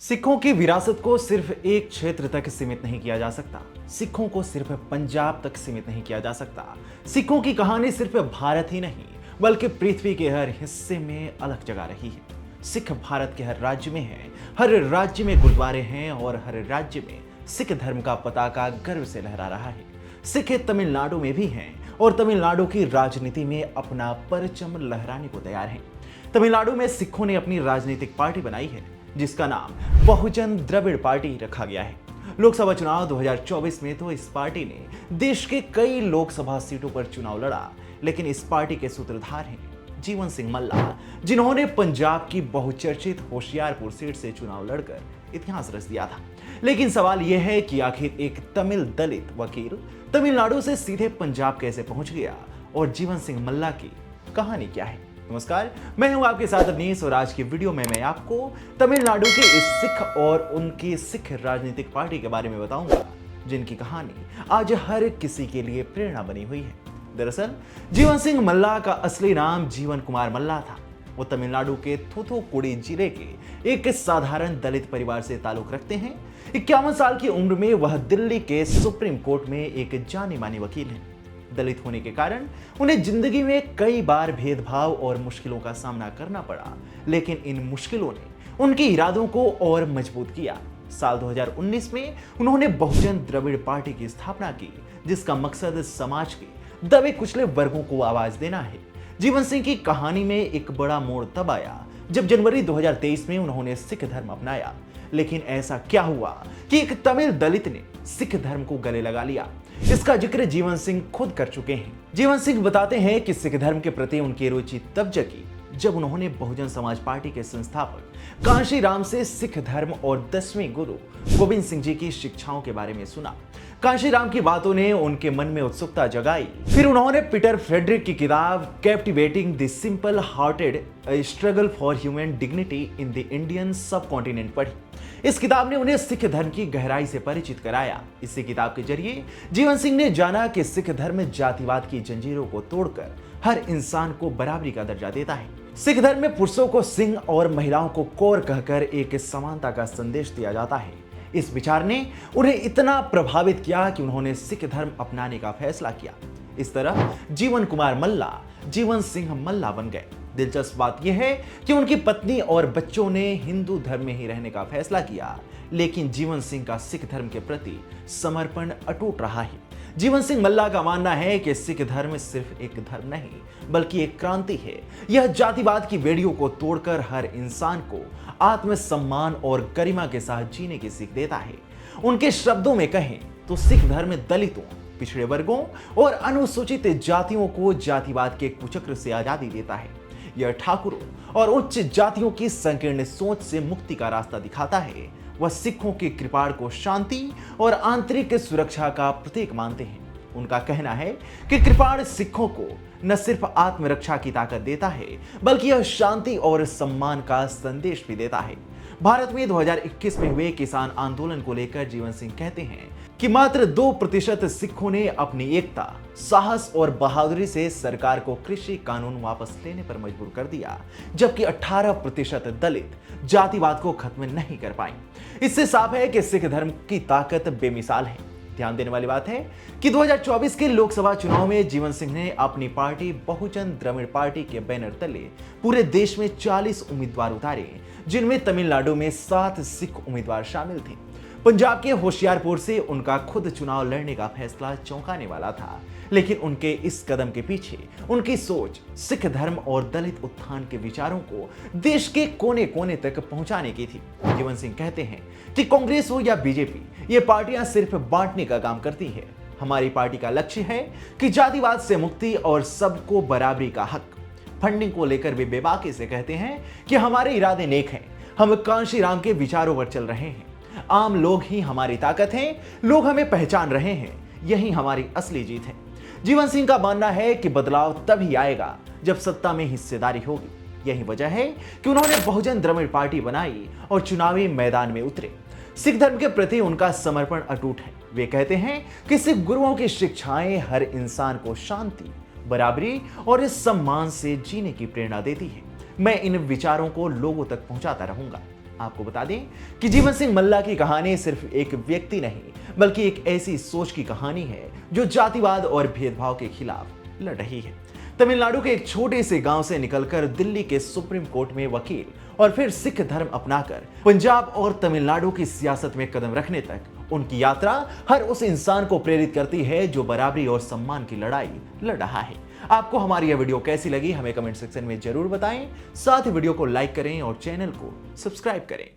सिखों की विरासत को सिर्फ एक क्षेत्र तक सीमित नहीं किया जा सकता। सिखों को सिर्फ पंजाब तक सीमित नहीं किया जा सकता। सिखों की कहानी सिर्फ भारत ही नहीं बल्कि पृथ्वी के हर हिस्से में अलग जगह रही है। सिख भारत के हर राज्य में है, हर राज्य में गुरुद्वारे हैं और हर राज्य में सिख धर्म का पताका गर्व से लहरा रहा है। सिख तमिलनाडु में भी हैं और तमिलनाडु की राजनीति में अपना परचम लहराने को तैयार हैं। तमिलनाडु में सिखों ने अपनी राजनीतिक पार्टी बनाई है जिसका नाम बहुजन द्रविड़ पार्टी रखा गया है। लोकसभा चुनाव 2024 में तो इस पार्टी ने देश के कई लोकसभा सीटों पर चुनाव लड़ा, लेकिन इस पार्टी के सूत्रधार हैं जीवन सिंह मल्ला, जिन्होंने पंजाब की बहुचर्चित होशियारपुर सीट से चुनाव लड़कर इतिहास रच दिया था। लेकिन सवाल यह है कि आखिर एक तमिल दलित वकील तमिलनाडु से सीधे पंजाब कैसे पहुंच गया और जीवन सिंह मल्ला की कहानी क्या है। नमस्कार, मैं हूं आपके साथ अवनीश और आज की वीडियो में मैं आपको तमिलनाडु के इस सिख और उनकी सिख राजनीतिक पार्टी के बारे में बताऊंगा जिनकी कहानी आज हर किसी के लिए प्रेरणा बनी हुई है। दरअसल जीवन सिंह मल्ला का असली नाम जीवन कुमार मल्ला था। वो तमिलनाडु के थूथुकुडी जिले के एक साधारण दलित परिवार से ताल्लुक रखते हैं। 51 साल की उम्र में वह दिल्ली के सुप्रीम कोर्ट में एक जाने माने वकील हैं। दलित होने के कारण उन्हें जिंदगी में कई बार भेदभाव और मुश्किलों का सामना करना पड़ा, लेकिन इन मुश्किलों ने उनके इरादों को और मजबूत किया। साल 2019 में उन्होंने बहुजन द्रविड़ पार्टी की स्थापना की, जिसका मकसद समाज के दबे कुचले वर्गों को आवाज देना है। जीवन सिंह की कहानी में एक बड़ा मोड़ तब आया जब जनवरी 2023 में उन्होंने सिख धर्म अपनाया। लेकिन ऐसा क्या हुआ कि एक तमिल दलित ने सिख धर्म को गले लगा लिया? इसका जिक्र जीवन सिंह खुद कर चुके हैं। जीवन सिंह बताते हैं कि सिख धर्म के प्रति उनकी रुचि तब जगी जब उन्होंने बहुजन समाज पार्टी के संस्थापक कांशी राम से सिख धर्म और 10वें गुरु गोविंद सिंह जी की शिक्षाओं के बारे में सुना। कांशी राम की बातों ने उनके मन में उत्सुकता जगाई। फिर उन्होंने पीटर फ्रेडरिक की किताब captivating the simple hearted struggle for human dignity in the Indian सब कॉन्टिनेंट पढ़ी। इस किताब ने उन्हें सिख धर्म की गहराई से परिचित कराया। इसी किताब के जरिए जीवन सिंह ने जाना कि सिख धर्म जातिवाद की जंजीरों को तोड़कर हर इंसान को बराबरी का दर्जा देता है। सिख धर्म में पुरुषों को सिंह और महिलाओं को कौर कहकर एक समानता का संदेश दिया जाता है। इस विचार ने उन्हें इतना प्रभावित किया कि उन्होंने सिख धर्म अपनाने का फैसला किया। इस तरह जीवन कुमार मल्ला जीवन सिंह मल्ला बन गए। दिलचस्प बात यह है कि उनकी पत्नी और बच्चों ने हिंदू धर्म में ही रहने का फैसला किया, लेकिन जीवन सिंह का सिख धर्म के प्रति समर्पण अटूट रहा है। जीवन सिंह मल्ला का मानना है कि सिख धर्म सिर्फ एक धर्म नहीं बल्कि एक क्रांति है। यह जातिवाद की बेड़ियों को तोड़कर हर इंसान को आत्मसम्मान और गरिमा के साथ जीने की सीख देता है। उनके शब्दों में कहें तो सिख धर्म दलितों, पिछड़े वर्गों और अनुसूचित जातियों को जातिवाद के कुचक्र से आजादी देता है। यह ठाकुरों और उच्च जातियों की संकीर्ण सोच से मुक्ति का रास्ता दिखाता है। वह सिखों की कृपाण को शांति और आंतरिक सुरक्षा का प्रतीक मानते हैं। उनका कहना है कि कृपाण सिखों को न सिर्फ आत्मरक्षा की ताकत देता है बल्कि यह शांति और सम्मान का संदेश भी देता है। भारत में 2021 में हुए किसान आंदोलन को लेकर जीवन सिंह कहते हैं कि मात्र 2% सिखों ने अपनी एकता, साहस और बहादुरी से सरकार को कृषि कानून वापस लेने पर मजबूर कर दिया, जबकि 18% दलित जातिवाद को खत्म नहीं कर पाए। इससे साफ है कि सिख धर्म की ताकत बेमिसाल है। ध्यान देने वाली बात है कि 2024 के लोकसभा चुनाव में जीवन सिंह ने अपनी पार्टी बहुजन द्रविड़ पार्टी के बैनर तले पूरे देश में 40 उम्मीदवार उतारे, जिनमें तमिलनाडु में 7 सिख उम्मीदवार शामिल थे। पंजाब के होशियारपुर से उनका खुद चुनाव लड़ने का फैसला चौंकाने वाला था, लेकिन उनके इस कदम के पीछे उनकी सोच सिख धर्म और दलित उत्थान के विचारों को देश के कोने कोने तक पहुंचाने की थी। जीवन सिंह कहते हैं कि कांग्रेस हो या बीजेपी, ये पार्टियां सिर्फ बांटने का काम करती है। हमारी पार्टी का लक्ष्य है कि जातिवाद से मुक्ति और सबको बराबरी का हक। फंडिंग को लेकर वे बेबाकी से कहते हैं कि हमारे इरादे नेक हैं, हम कांशी राम के विचारों पर चल रहे हैं। आम लोग ही हमारी ताकत हैं, लोग हमें पहचान रहे हैं, यही हमारी असली जीत है। जीवन सिंह का मानना है कि बदलाव तभी आएगा जब सत्ता में हिस्सेदारी होगी। यही वजह है कि उन्होंने बहुजन द्रविड़ पार्टी बनाई और चुनावी मैदान में उतरे। सिख धर्म के प्रति उनका समर्पण अटूट है। वे कहते हैं कि सिख गुरुओं की शिक्षाएं हर इंसान को शांति, बराबरी और इस सम्मान से जीने की प्रेरणा देती है। मैं इन विचारों को लोगों तक पहुंचाता रहूंगा। आपको बता दें कि जीवन सिंह मल्ला की कहानी सिर्फ एक व्यक्ति नहीं बल्कि एक ऐसी सोच की कहानी है जो जातिवाद और भेदभाव के खिलाफ लड़ रही है। तमिलनाडु के एक छोटे से गांव से निकलकर दिल्ली के सुप्रीम कोर्ट में वकील और फिर सिख धर्म अपनाकर पंजाब और तमिलनाडु की सियासत में कदम रखने तक उनकी यात्रा हर उस इंसान को प्रेरित करती है जो बराबरी और सम्मान की लड़ाई लड़ रहा है। आपको हमारी यह वीडियो कैसी लगी हमें कमेंट सेक्शन में जरूर बताएं। साथ ही वीडियो को लाइक करें और चैनल को सब्सक्राइब करें।